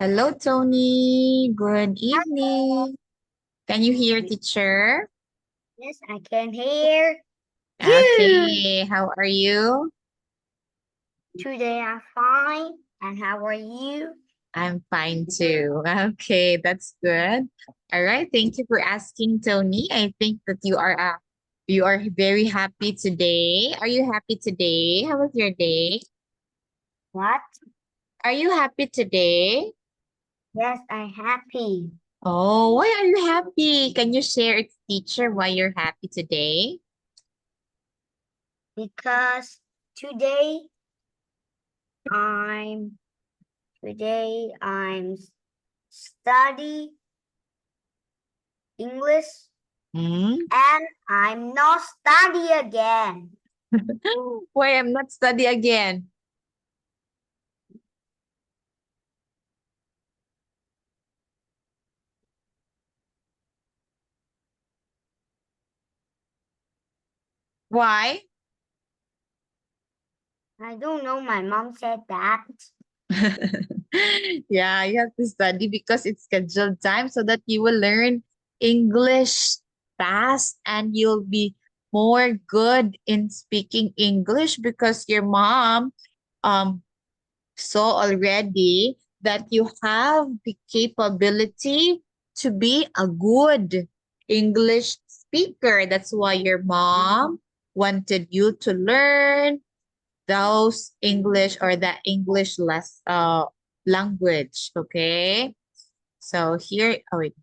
Hello, Tony. Good evening. Can you hear teacher? Yes, I can hear you. Okay, how are you? Today I'm fine. And how are you? I'm fine too. Okay, that's good. All right, thank you for asking, Tony. I think that you are very happy today. Are you happy today? How was your day? What? Are you happy today? Yes, I'm happy Oh, why are you happy? Can you share it, teacher, why you're happy today? because today I'm today I'm study English Hmm? and I'm not study again Why I'm not study again? Why? I don't know. My mom said that. Yeah, you have to study because it's scheduled time so that you will learn English fast and you'll be more good in speaking English because your mom um saw already that you have the capability to be a good English speaker. That's why your mom wanted you to learn those English or that English language. Okay. So here, oh wait.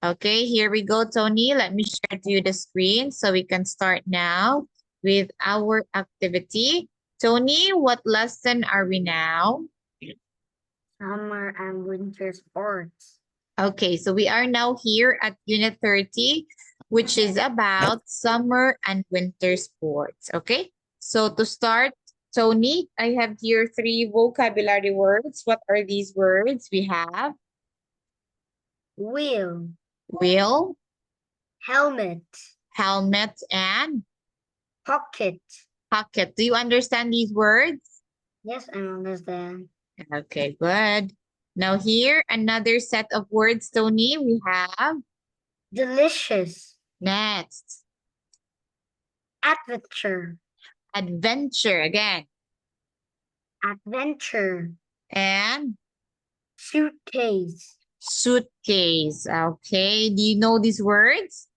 Okay, here we go, Tony. Let me share to you the screen so we can start now with our activity. Tony, what lesson are we now? Summer and winter sports. Okay, so we are now here at Unit 30, which is about summer and winter sports. Okay, so to start, Tony, I have here 3 vocabulary words. What are these words? We have Wheel, wheel, helmet, helmet, and pocket. pocket. Do you understand these words? Yes, I understand. Okay, good. Now here, another set of words, Tony. We have Delicious, next, adventure, adventure again, adventure, and suitcase. suitcase. Okay, do you know these words?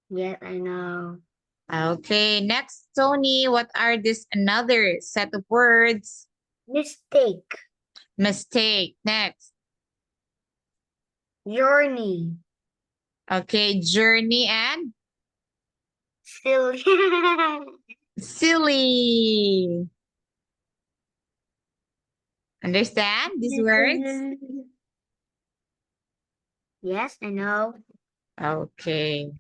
Yes, I know. Okay, next, Tony, what are this another set of words? Mistake, Mistake. Next. journey, Okay, journey and silly. silly. Understand these words? Yes, I know. Okay.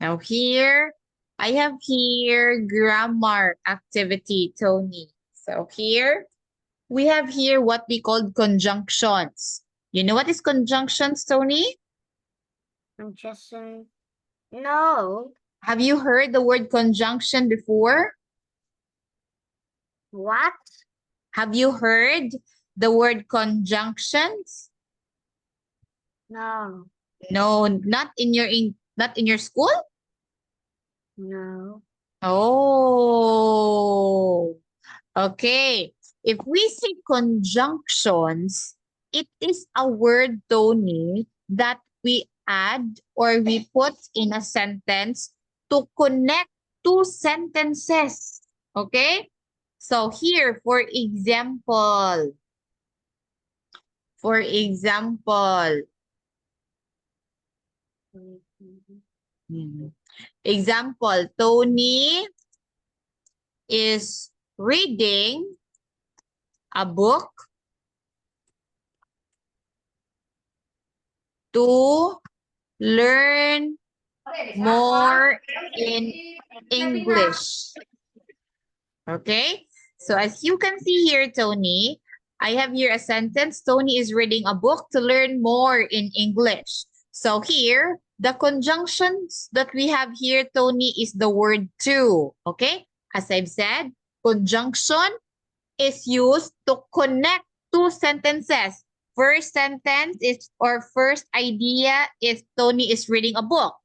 Now here, I have here grammar activity, Tony. So here, we have here what we call conjunctions. You know what is conjunctions, Tony? I'm just no. Have you heard the word conjunction before? What? Have you heard the word conjunctions? No. No, not in your school? No. Oh. Okay. If we say conjunctions, it is a word, Tony, that we add or we put in a sentence to connect two sentences. Okay? So here, for example, hmm, example, Tony is reading a book to learn more in English. Okay? So as you can see here, Tony, I have here a sentence. Tony is reading a book to learn more in English. So here, the conjunctions that we have here, Tony, is the word to. Okay? As I've said, conjunction is used to connect two sentences. first sentence is, or first idea is Tony is reading a book.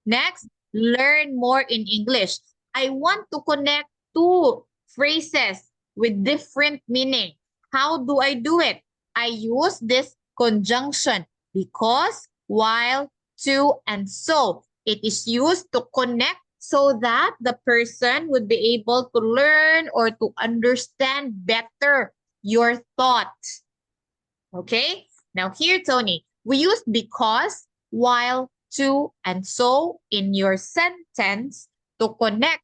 Next, learn more in English. I want to connect two phrases with different meaning. How do I do it? I use this conjunction because, while, to, and so. It is used to connect so that the person would be able to learn or to understand better your thought. Okay? Now here, Tony, we use because, while, to, and so in your sentence to connect,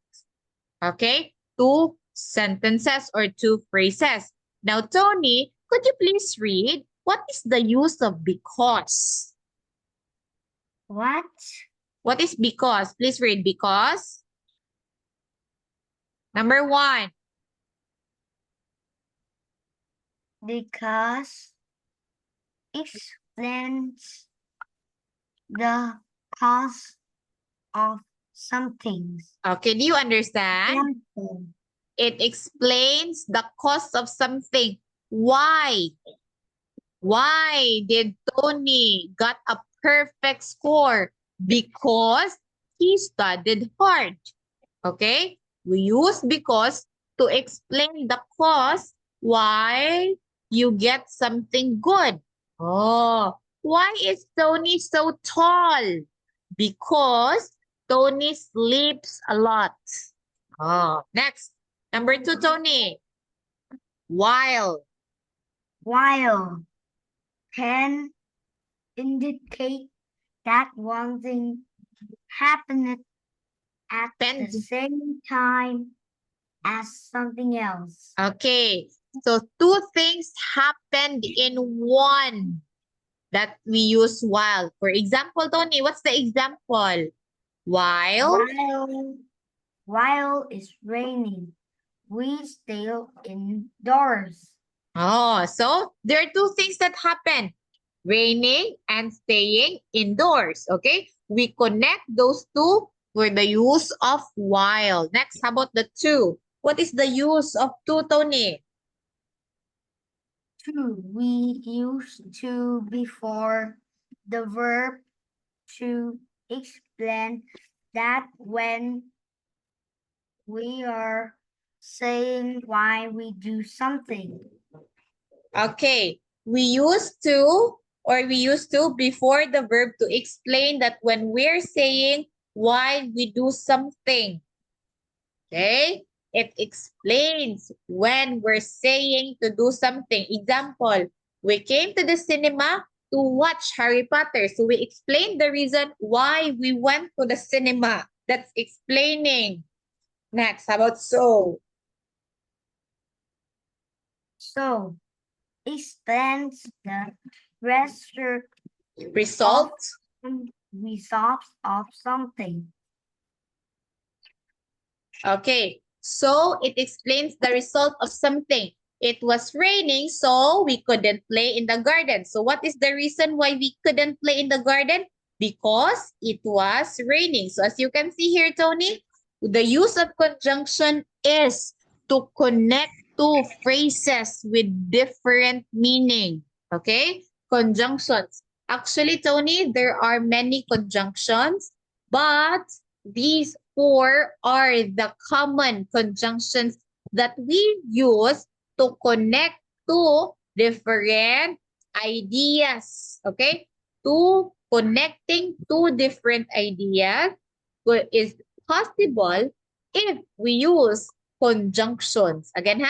okay, two sentences or two phrases. Now, Tony, could you please read what is the use of because? What? What is because? Please read because. Number 1. Because explains the cause of something. Okay, do you understand? Something. It explains the cause of something. Why? Why did Tony got a perfect score? Because he studied hard. Okay? We use because to explain the cause why you get something good. Oh, why is Tony so tall? Because Tony sleeps a lot. Oh, next. Number 2, Tony. While. While can indicate that one thing happened at the Pen. same time as something else. Okay. So 2 things happened in one that we use while. For example, Tony, what's the example? While. While it's raining, we stay indoors. Oh, so there are 2 things that happen. Raining and staying indoors. Okay. We connect those 2 for the use of while. Next, how about the 2? What is the use of 2, Tony? To, we use to before the verb to explain that when we are saying why we do something. Okay. We used to, or we used to before the verb to explain that when we're saying why we do something. Okay? It explains when we're saying to do something. Example, we came to the cinema to watch Harry Potter. So we explained the reason why we went to the cinema. That's explaining. Next, how about so? So, explains the result Result. results of something. Okay, so it explains the result of something. It was raining, so we couldn't play in the garden. So what is the reason why we couldn't play in the garden? Because it was raining. So as you can see here, Tony, the use of conjunction is to connect two phrases with different meaning. Okay? Conjunctions. Actually, Tony, there are many conjunctions, but these 4 are the common conjunctions that we use to connect two different ideas. Okay? Connecting two different ideas is possible if we use conjunctions. Again,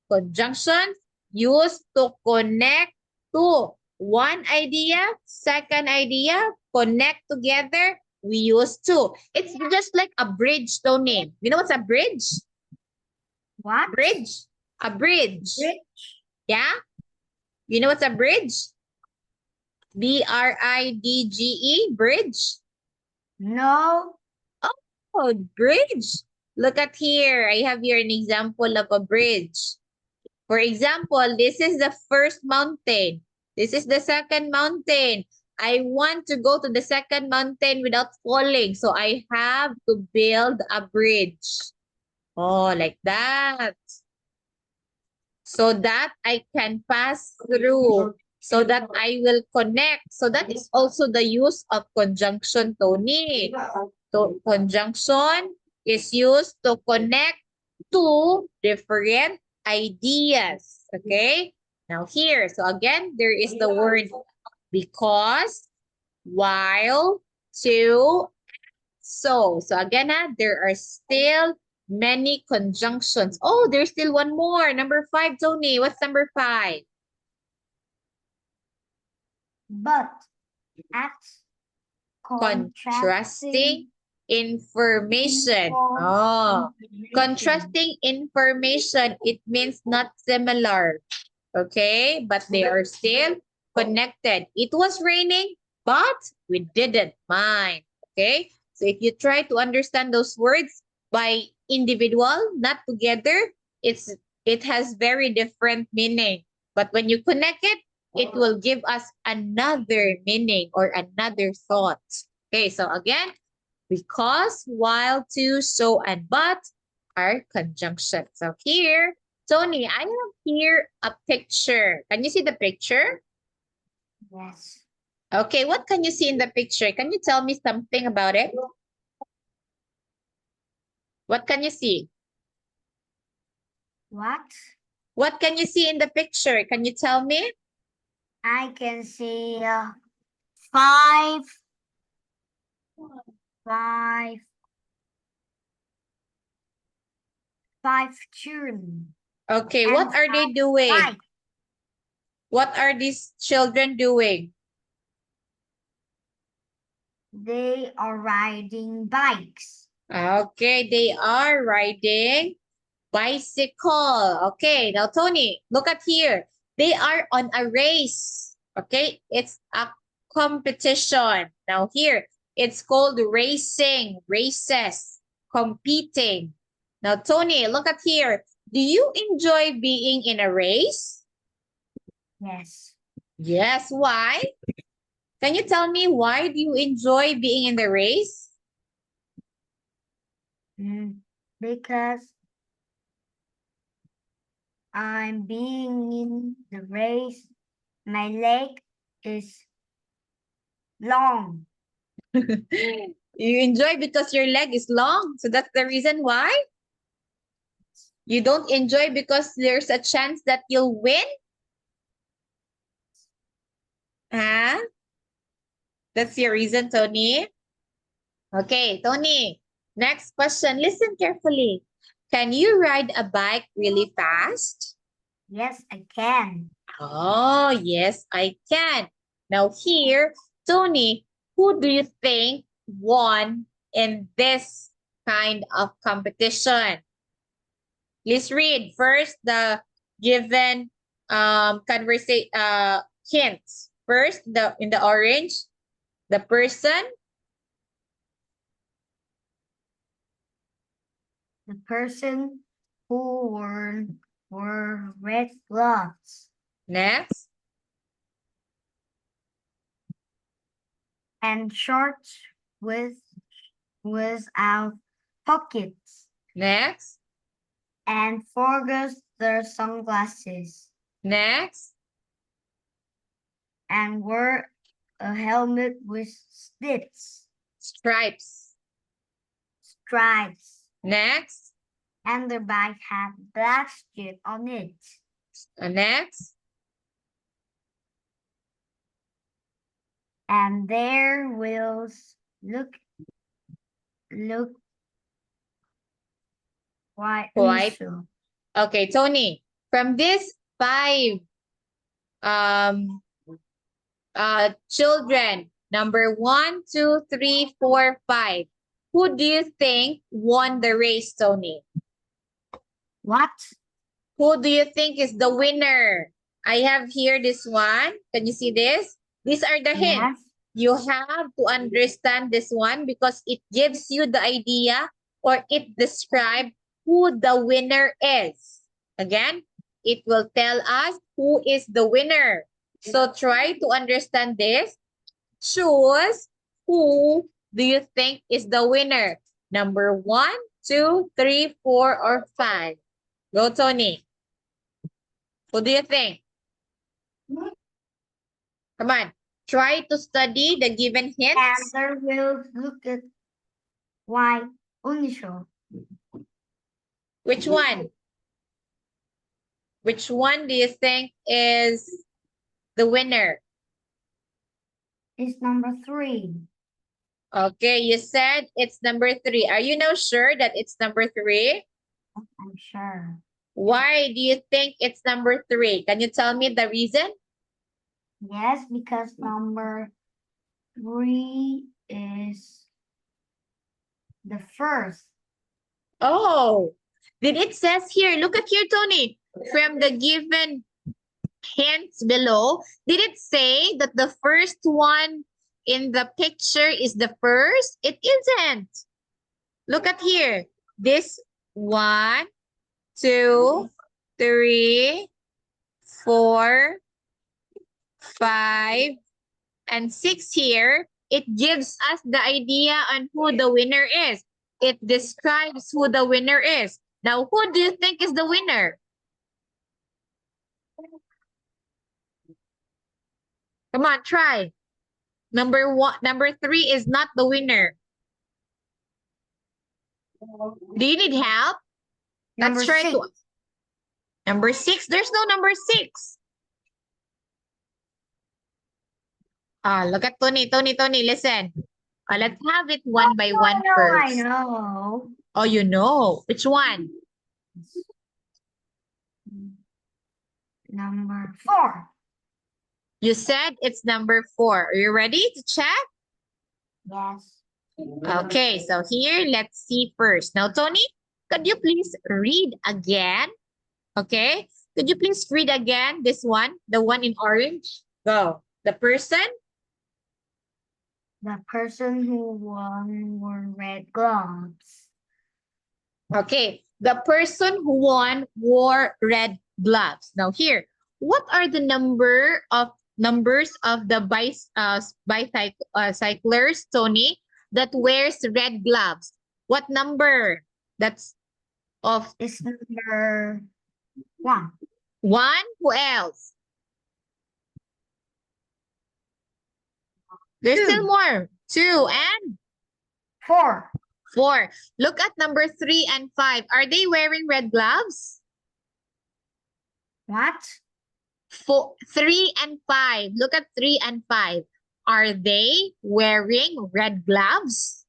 conjunctions used to connect two. One idea, second idea, connect together, we use two. It's just like a bridge, Tony. You know what's a bridge? What? Bridge. A bridge. Bridge? Yeah? You know what's a bridge? B-R-I-D-G-E, bridge. No. Oh, bridge. Look at here. I have here an example of a bridge. For example, this is the first mountain. This is the second mountain. I want to go to the second mountain without falling. So I have to build a bridge. Oh, like that. So that I can pass through. so that I will connect. So that is also the use of conjunction, Tony. So conjunction is used to connect two different ideas. Okay? Now here, so again, there is the word because, while, to, so. So again, there are still many conjunctions. Oh, there's still one more. Number 5, Tony. What's number 5? But at Contrasting information. Oh, contrasting information, it means not similar. Okay, but they are still connected. It was raining, but we didn't mind. Okay, so if you try to understand those words by individual, not together, it has very different meaning. But when you connect it, it will give us another meaning or another thought. Okay, so again, because, while, to, so, and but are conjunctions. So here, Tony, I have here a picture. Can you see the picture? Yes. Okay, what can you see in the picture? Can you tell me something about it? What can you see? What? What can you see in the picture? Can you tell me? I can see five children. Okay, And what are they doing? Five. What are these children doing? They are riding bikes. Okay, they are riding bicycle. Okay, now Tony, look at here. They are on a race. Okay, it's a competition. Now here, it's called racing, races, competing. Now Tony, look at here. Do you enjoy being in a race? Yes. Yes, why? Can you tell me why do you enjoy being in the race? Because I'm being in the race. My leg is long. You enjoy because your leg is long. So that's the reason why? You don't enjoy because there's a chance that you'll win? Huh? That's your reason, Tony? Okay, Tony. Next question. Listen carefully. Can you ride a bike really fast? Yes, I can. Oh, yes, I can. Now here, Tony, who do you think won in this kind of competition? Let's read first the given hints. First, in the orange, the person. The person who wore red gloves Next, and shorts without pockets next, and forgot their sunglasses next, and wore a helmet with stripes. stripes, Next, and their bike had black strip on it. next, And their wheels look quite white. unusual. Okay, Tony, from these 5 children, number 1, 2, 3, 4, 5. Who do you think won the race, Tony? What? Who do you think is the winner? I have here this one. Can you see this? These are the hints. Yes. You have to understand this one because it gives you the idea or it describes who the winner is. Again, it will tell us who is the winner. So try to understand this. Choose who do you think is the winner. Number 1, 2, 3, 4, or 5. Go, Tony. Who do you think? Come on. Try to study the given hints. Panther will look at white unusual. Which one? Which one do you think is the winner? It's number 3. Okay, you said it's number 3. Are you now sure that it's number 3? I'm sure. Why do you think it's number 3? Can you tell me the reason? Yes, because number 3 is the first. Oh, did it says here, look at here, Tony, from the given hints below, did it say that the first one in the picture is the first? It isn't. Look at here. This 1, 2, 3, 4, 5, and 6 here. It gives us the idea on who the winner is. It describes who the winner is. Now, who do you think is the winner? Come on, try. Number 3 is not the winner. Do you need help? Number Let's try 6. to. Number 6. There's no number 6. Look at Tony. Tony, listen. Let's have it one by one first. I know. Oh, you know. Which one? Number 4. You said it's number 4. Are you ready to check? Yes. Okay, so here, let's see first. Now, Tony, could you please read again? Okay, could you please read again this one, the one in orange? Go. The person? The person who won wore red gloves. Okay, the person who won wore red gloves. Now here, what are the numbers of the cyclers, Tony, that wears red gloves? What number? That's of It's number 1. 1. Who else? There's 2. still more. 2 and 4. 4. Look at number 3 and 5. Are they wearing red gloves? What? 3 and 5. Look at 3 and 5. Are they wearing red gloves?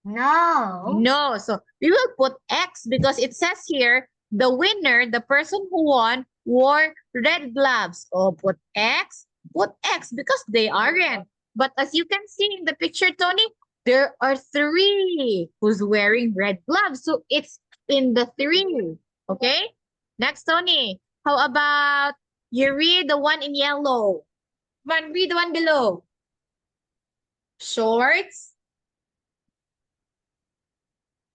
No. No. So we will put X because it says here, the winner, the person who won, wore red gloves. Oh, put X because they aren't. But as you can see in the picture, Tony, there are 3 who's wearing red gloves. So it's in the 3. Okay? Next, Tony. How about you read the one in yellow? Come on, read the one below. Shorts.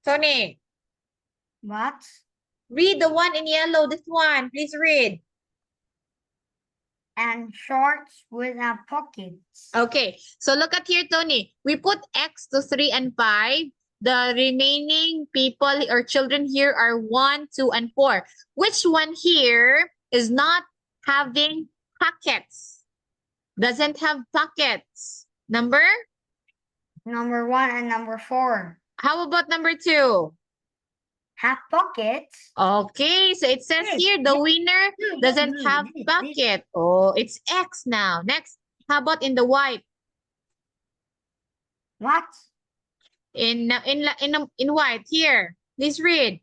Tony, What? read the one in yellow. This one, please read. And shorts without pockets. Okay, so look at here, Tony. We put X to 3 and 5. The remaining people or children here are 1, 2, and 4. Which one here is not having pockets? Doesn't have pockets. Number? Number 1 and number 4. How about number 2? Have pockets. Okay, so it says here the winner doesn't have pocket. Oh, it's X now. Next, how about in the white? What? In white here. Please read.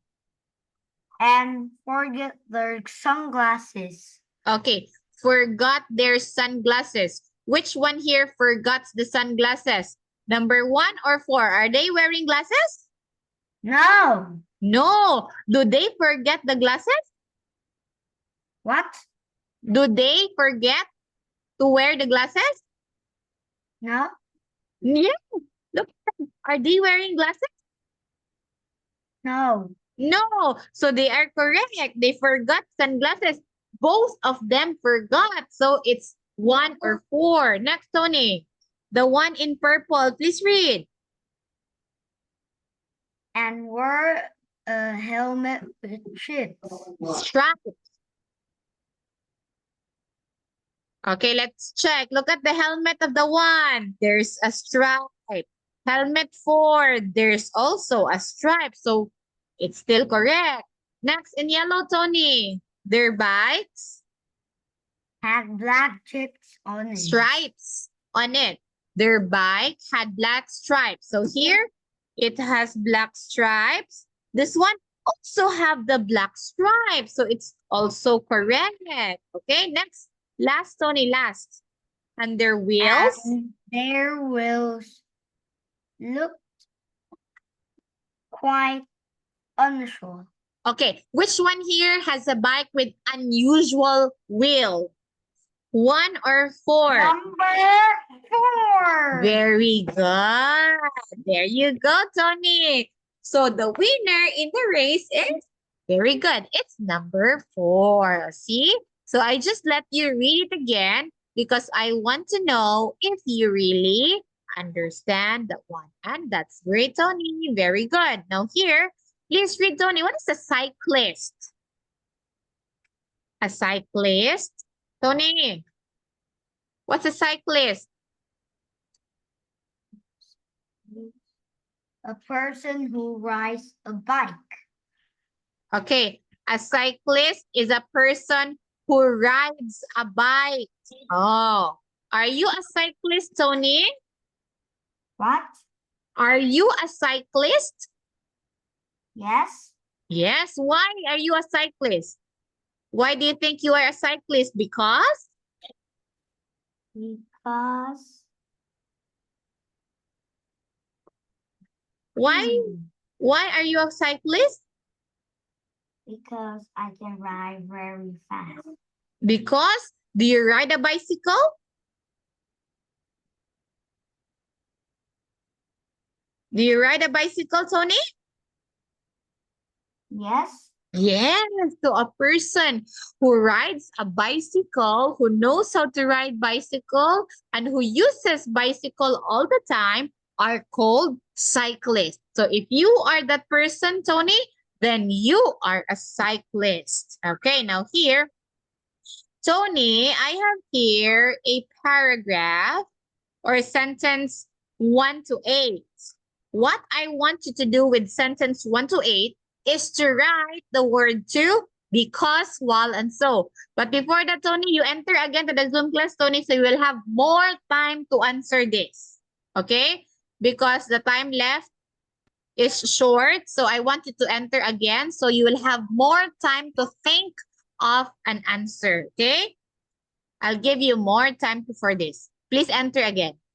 And forget their sunglasses. Okay, forgot their sunglasses. Which one here forgot the sunglasses? Number 1 or 4? Are they wearing glasses? No. No. Do they forget the glasses? What? Do they forget to wear the glasses? No. Yeah. Look, are they wearing glasses? No. No. So they are correct. They forgot sunglasses. Both of them forgot. So it's 1 or 4. Next, Tony. The one in purple. Please read. And wear a helmet with chips. Strap. Okay, let's check. Look at the helmet of the 1. There's a stripe. Helmet 4, there's also a stripe. So it's still correct. Next, in yellow, Tony, their bikes, Had black chips on it. stripes on it. Their bike had black stripes. So here, it has black stripes. This one also have the black stripes. So it's also correct. Okay, next. Last, Tony, last. And their wheels. And their wheels looked quite unusual. Okay, which one here has a bike with unusual wheel? 1 or 4? Number 4. Very good. There you go, Tony. So the winner in the race is very good. It's number 4. See? So I just let you read it again because I want to know if you really understand that one. And that's great, Tony. Very good. Now here, please read, Tony. What is a cyclist? A cyclist? Tony, what's a cyclist? A person who rides a bike. Okay, a cyclist is a person who rides a bike. Oh, are you a cyclist, Tony? What? Are you a cyclist? Yes. Yes. Why are you a cyclist? Why do you think you are a cyclist? Because? Because. Why? Why are you a cyclist? Because I can ride very fast. Because? Do you ride a bicycle? Do you ride a bicycle, Tony? Yes. Yes, so a person who rides a bicycle, who knows how to ride bicycle, and who uses bicycle all the time are called cyclists. So if you are that person, Tony, then you are a cyclist. Okay, now here, Tony, I have here a paragraph or a sentence 1 to 8. What I want you to do with sentence 1 to 8 is to write the word to, because, while, and so. But before that, Tony, you enter again to the Zoom class, Tony, so you will have more time to answer this. Okay? Because the time left is short, so I want you to enter again so you will have more time to think of an answer. Okay? I'll give you more time for this. Please enter again.